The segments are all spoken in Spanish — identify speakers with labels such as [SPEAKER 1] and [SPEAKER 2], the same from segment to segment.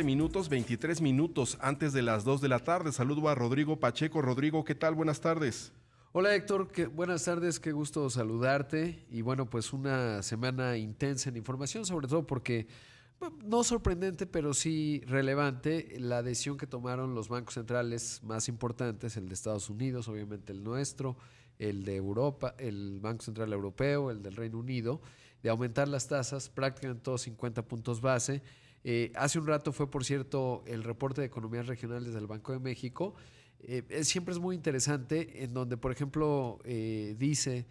[SPEAKER 1] minutos, 23 minutos antes de las 2 de la tarde. Saludo a Rodrigo Pacheco. Rodrigo, ¿qué tal? Buenas tardes.
[SPEAKER 2] Hola Héctor, buenas tardes, qué gusto saludarte. Y bueno, pues una semana intensa en información, sobre todo porque, bueno, no sorprendente, pero sí relevante, la decisión que tomaron los bancos centrales más importantes, el de Estados Unidos, obviamente el nuestro, el de Europa, el Banco Central Europeo, el del Reino Unido, de aumentar las tasas prácticamente todos 50 puntos base. Hace un rato fue, por cierto, el reporte de economías regionales del Banco de México. Siempre es muy interesante en donde, por ejemplo, dice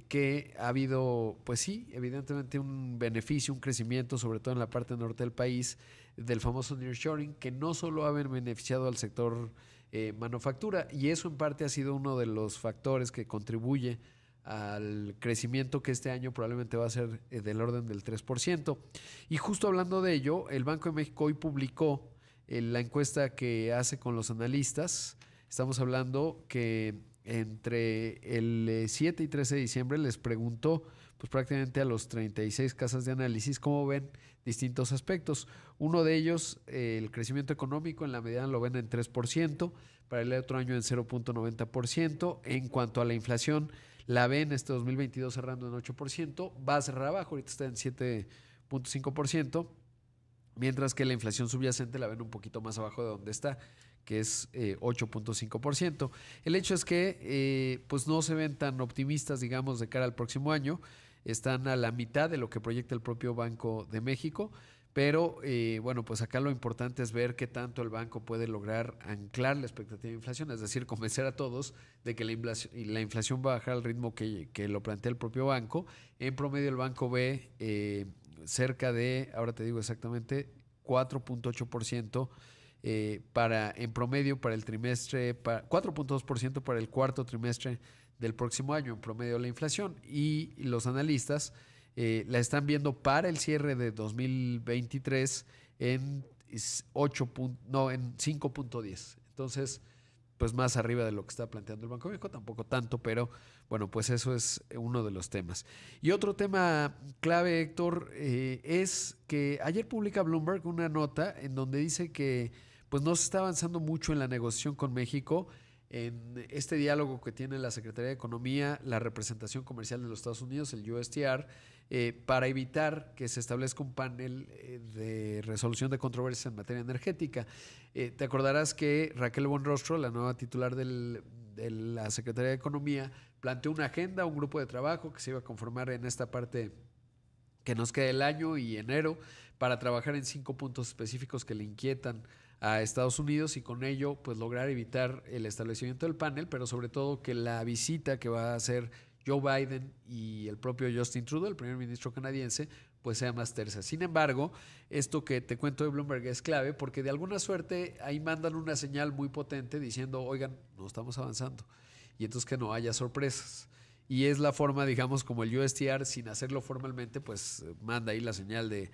[SPEAKER 2] que ha habido, pues sí, evidentemente un beneficio, un crecimiento, sobre todo en la parte norte del país, del famoso nearshoring, que no solo ha beneficiado al sector manufactura, y eso en parte ha sido uno de los factores que contribuye al crecimiento que este año probablemente va a ser del orden del 3%. Y justo hablando de ello, el Banco de México hoy publicó la encuesta que hace con los analistas. Estamos hablando que entre el 7 y 13 de diciembre les preguntó pues prácticamente a los 36 casas de análisis cómo ven distintos aspectos. Uno de ellos, el crecimiento económico en la mediana lo ven en 3%, para el otro año en 0.90%. En cuanto a la inflación, la ven este 2022 cerrando en 8%, va a cerrar abajo, ahorita está en 7.5%. Mientras que la inflación subyacente la ven un poquito más abajo de donde está, que es 8.5%. El hecho es que pues no se ven tan optimistas, digamos, de cara al próximo año. Están a la mitad de lo que proyecta el propio Banco de México. Pero bueno, pues acá lo importante es ver qué tanto el banco puede lograr anclar la expectativa de inflación, es decir, convencer a todos de que la inflación va a bajar al ritmo que lo plantea el propio banco. En promedio el banco ve cerca de, ahora te digo exactamente, 4.8% en promedio para el trimestre, 4.2% para el cuarto trimestre del próximo año en promedio la inflación, y los analistas la están viendo para el cierre de 2023 en 5.10. Entonces, pues más arriba de lo que está planteando el Banco de México, tampoco tanto, pero bueno, pues eso es uno de los temas. Y otro tema clave, Héctor, es que ayer publica Bloomberg una nota en donde dice que pues no se está avanzando mucho en la negociación con México, en este diálogo que tiene la Secretaría de Economía, la representación comercial de los Estados Unidos, el USTR, para evitar que se establezca un panel de resolución de controversias en materia energética. Te acordarás que Raquel Buenrostro, la nueva titular de la Secretaría de Economía, planteó una agenda, un grupo de trabajo que se iba a conformar en esta parte que nos queda el año y enero, para trabajar en 5 puntos específicos que le inquietan a Estados Unidos, y con ello pues lograr evitar el establecimiento del panel, pero sobre todo que la visita que va a hacer Joe Biden y el propio Justin Trudeau, el primer ministro canadiense, pues sea más tersa. Sin embargo, esto que te cuento de Bloomberg es clave porque de alguna suerte ahí mandan una señal muy potente diciendo, oigan, no estamos avanzando, y entonces que no haya sorpresas. Y es la forma, digamos, como el USTR, sin hacerlo formalmente, pues manda ahí la señal de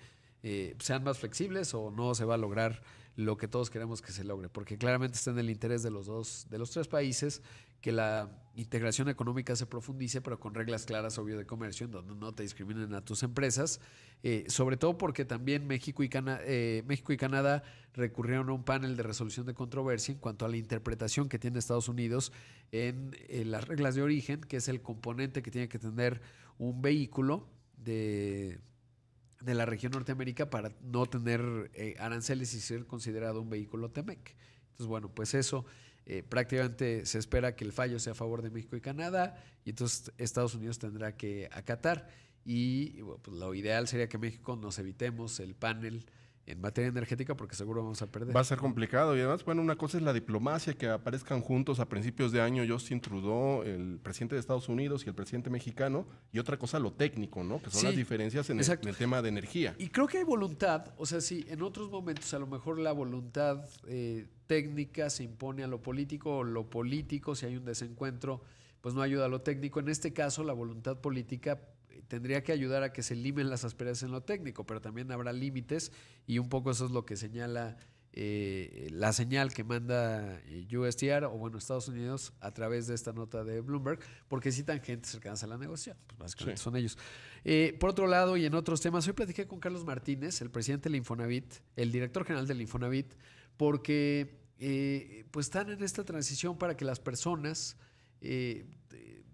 [SPEAKER 2] sean más flexibles o no se va a lograr lo que todos queremos que se logre, porque claramente está en el interés de los tres países que la integración económica se profundice, pero con reglas claras, obvio, de comercio, en donde no te discriminen a tus empresas, sobre todo porque también México y Canadá recurrieron a un panel de resolución de controversia en cuanto a la interpretación que tiene Estados Unidos en las reglas de origen, que es el componente que tiene que tener un vehículo de la región Norteamérica para no tener aranceles y ser considerado un vehículo TEMEC. Entonces, bueno, pues eso prácticamente se espera que el fallo sea a favor de México y Canadá, y entonces Estados Unidos tendrá que acatar. Y bueno, pues lo ideal sería que México nos evitemos el panel en materia energética porque seguro vamos a perder.
[SPEAKER 1] Va a ser complicado y además, bueno, una cosa es la diplomacia, que aparezcan juntos a principios de año Justin Trudeau, el presidente de Estados Unidos, y el presidente mexicano, y otra cosa lo técnico, ¿no? Que son las
[SPEAKER 2] Sí,
[SPEAKER 1] diferencias en el tema de energía.
[SPEAKER 2] y creo que hay voluntad, o sea, sí, en otros momentos a lo mejor la voluntad técnica se impone a lo político, o lo político, si hay un desencuentro, pues no ayuda a lo técnico. En este caso, la voluntad política tendría que ayudar a que se limen las asperezas en lo técnico, pero también habrá límites, y un poco eso es lo que señala la señal que manda USTR, o bueno, Estados Unidos, a través de esta nota de Bloomberg, porque citan gente cercana a la negociación. Pues básicamente son ellos. Por otro lado, y en otros temas, hoy platiqué con Carlos Martínez, el presidente del Infonavit, el director general del Infonavit, porque pues están en esta transición para que las personas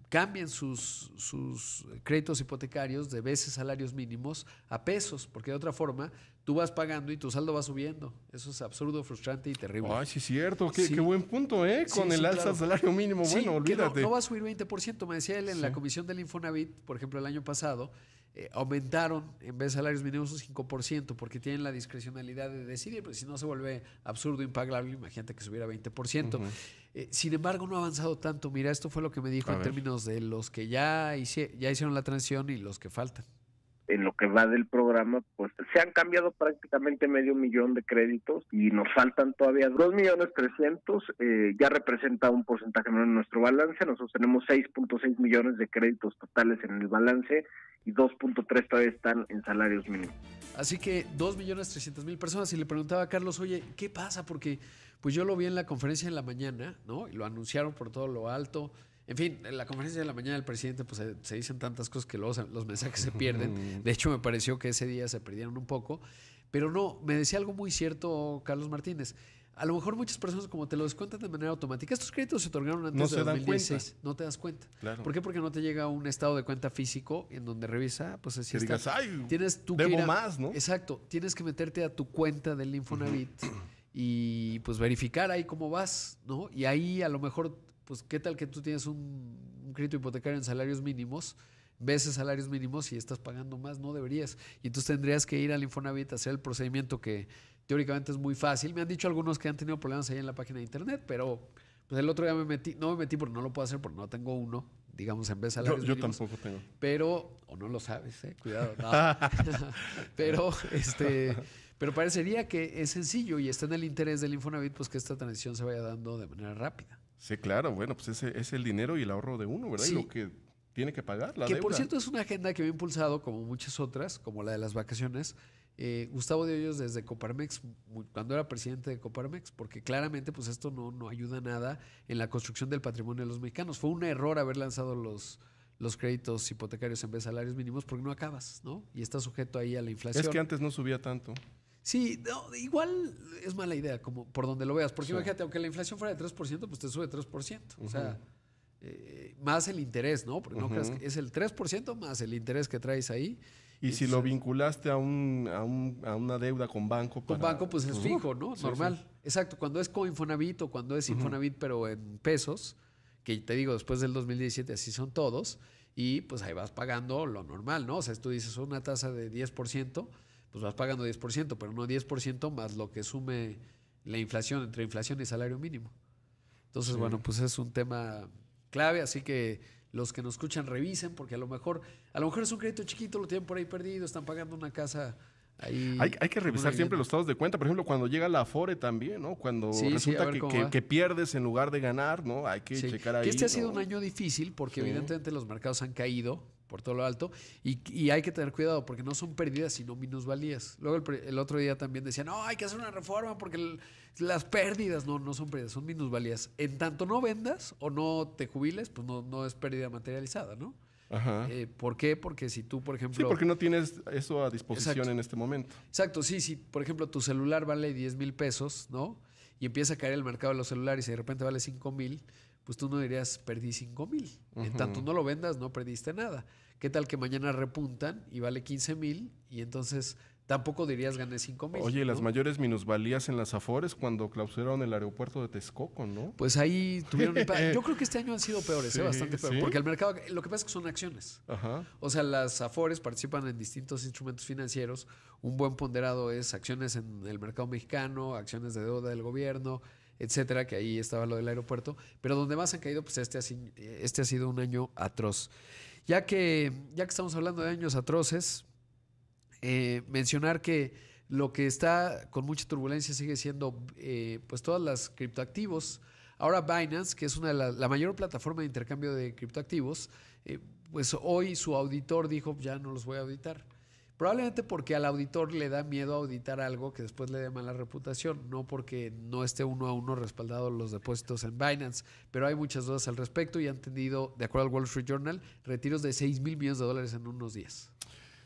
[SPEAKER 2] cambien sus créditos hipotecarios de veces salarios mínimos a pesos, porque de otra forma tú vas pagando y tu saldo va subiendo. Eso es absurdo, frustrante y terrible.
[SPEAKER 1] Ay, sí es cierto. Qué buen punto, ¿eh? Con el alza del salario mínimo.
[SPEAKER 2] Sí,
[SPEAKER 1] bueno, olvídate.
[SPEAKER 2] No va a subir 20%. Me decía él en la comisión del Infonavit, por ejemplo, el año pasado, aumentaron en vez de salarios mínimos un 5%, porque tienen la discrecionalidad de decidir, pero si no se vuelve absurdo, impagable, imagínate que subiera 20%. Sin embargo, no ha avanzado tanto. Mira, esto fue lo que me dijo en términos de los que ya hicieron la transición y los que faltan.
[SPEAKER 3] En lo que va del programa, pues se han cambiado prácticamente 500,000 de créditos y nos faltan todavía 2,300,000, ya representa un porcentaje menor en nuestro balance. Nosotros tenemos 6.6 millones de créditos totales en el balance y 2.3 todavía están en salarios mínimos.
[SPEAKER 2] Así que 2,300,000 personas. Y le preguntaba a Carlos, oye, ¿qué pasa? Porque pues yo lo vi en la conferencia en la mañana, ¿no? Y lo anunciaron por todo lo alto. En fin, en la conferencia de la mañana del presidente pues se dicen tantas cosas que luego los mensajes se pierden. De hecho, me pareció que ese día se perdieron un poco. Pero no, me decía algo muy cierto Carlos Martínez. A lo mejor muchas personas como te lo descuentan de manera automática. Estos créditos se otorgaron antes de 2016. No te das cuenta.
[SPEAKER 1] Claro.
[SPEAKER 2] ¿Por qué? Porque no te llega un estado de cuenta físico en donde revisa, pues así
[SPEAKER 1] que
[SPEAKER 2] está.
[SPEAKER 1] Digas, ay,
[SPEAKER 2] tienes tú
[SPEAKER 1] debo
[SPEAKER 2] que
[SPEAKER 1] más, ¿no?
[SPEAKER 2] Exacto. Tienes que meterte a tu cuenta del Infonavit y pues verificar ahí cómo vas, ¿no? Y ahí a lo mejor, pues qué tal que tú tienes un crédito hipotecario en salarios mínimos, veces salarios mínimos y estás pagando más, no deberías. Y entonces tendrías que ir al Infonavit a hacer el procedimiento que teóricamente es muy fácil. Me han dicho algunos que han tenido problemas ahí en la página de internet, pero pues el otro día no me metí porque no lo puedo hacer porque no tengo uno, digamos, en vez de salarios
[SPEAKER 1] yo
[SPEAKER 2] mínimos.
[SPEAKER 1] tampoco tengo.
[SPEAKER 2] Pero, o no lo sabes, cuidado. No. Pero parecería que es sencillo y está en el interés del Infonavit pues que esta transición se vaya dando de manera rápida.
[SPEAKER 1] Sí, claro, bueno, pues ese es el dinero y el ahorro de uno, ¿verdad? Sí. Y lo que tiene que pagar, la deuda.
[SPEAKER 2] Que por cierto es una agenda que me ha impulsado, como muchas otras, como la de las vacaciones, Gustavo de Hoyos desde Coparmex, cuando era presidente de Coparmex, porque claramente pues esto no ayuda nada en la construcción del patrimonio de los mexicanos. Fue un error haber lanzado los créditos hipotecarios en vez de salarios mínimos porque no acabas, ¿no? Y está sujeto ahí a la inflación.
[SPEAKER 1] Es que antes no subía tanto.
[SPEAKER 2] Sí, no, igual es mala idea, como por donde lo veas, porque imagínate, aunque la inflación fuera de 3%, pues te sube 3%. O sea, más el interés, ¿no? Porque no creas que es el 3% más el interés que traes ahí.
[SPEAKER 1] Y si lo vinculaste a una deuda con banco.
[SPEAKER 2] Con banco, pues es fijo, ¿no? Normal. Sí. Exacto. Cuando es con Infonavit o cuando es Infonavit, pero en pesos, que te digo, después del 2017 así son todos, y pues ahí vas pagando lo normal, ¿no? O sea, tú dices una tasa de 10%, pues vas pagando 10%, pero no 10% más lo que sume la inflación, entre inflación y salario mínimo. Entonces, bueno, pues es un tema clave, así que los que nos escuchan revisen, porque a lo mejor es un crédito chiquito, lo tienen por ahí perdido, están pagando una casa ahí.
[SPEAKER 1] Hay que revisar siempre los estados de cuenta, por ejemplo, cuando llega la Afore también, ¿no? Cuando resulta que pierdes en lugar de ganar, ¿no? Hay que checar ahí.
[SPEAKER 2] Que este ha sido un año difícil porque evidentemente los mercados han caído por todo lo alto y hay que tener cuidado porque no son pérdidas sino minusvalías. Luego el otro día también decían, no, hay que hacer una reforma porque las pérdidas no son pérdidas, son minusvalías. En tanto no vendas o no te jubiles, pues no es pérdida materializada, ¿no?
[SPEAKER 1] Ajá.
[SPEAKER 2] ¿Por qué? Porque si tú, por ejemplo...
[SPEAKER 1] Sí, porque no tienes eso a disposición en este momento.
[SPEAKER 2] Exacto, sí, si por ejemplo tu celular vale 10,000 pesos, ¿no? Y empieza a caer el mercado de los celulares y de repente vale 5,000, pues tú no dirías, perdí 5,000. En tanto no lo vendas, no perdiste nada. ¿Qué tal que mañana repuntan y vale 15,000 y entonces tampoco dirías gané 5,000?
[SPEAKER 1] Oye, ¿no? Las mayores minusvalías en las Afores cuando clausuraron el aeropuerto de Texcoco, ¿no?
[SPEAKER 2] Pues ahí tuvieron impacto. Yo creo que este año han sido peores, bastante peores. Porque el mercado, lo que pasa es que son acciones.
[SPEAKER 1] Ajá.
[SPEAKER 2] O sea, las Afores participan en distintos instrumentos financieros. Un buen ponderado es acciones en el mercado mexicano, acciones de deuda del gobierno, etcétera, que ahí estaba lo del aeropuerto. Pero donde más han caído, pues este ha sido un año atroz. Ya que estamos hablando de años atroces, mencionar que lo que está con mucha turbulencia sigue siendo pues todas las criptoactivos. Ahora Binance, que es la mayor plataforma de intercambio de criptoactivos, pues hoy su auditor dijo, ya no los voy a auditar. Probablemente porque al auditor le da miedo auditar algo que después le dé mala reputación, no porque no esté uno a uno respaldado los depósitos en Binance, pero hay muchas dudas al respecto y han tenido, de acuerdo al Wall Street Journal, retiros de $6,000 millones en unos días.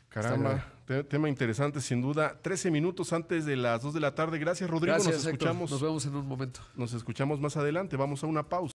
[SPEAKER 1] Caramba, tema interesante sin duda. 13 minutos antes de las 2 de la tarde. Gracias, Rodrigo.
[SPEAKER 2] Gracias,
[SPEAKER 1] nos escuchamos.
[SPEAKER 2] Héctor. Nos vemos en un momento.
[SPEAKER 1] Nos escuchamos más adelante. Vamos a una pausa.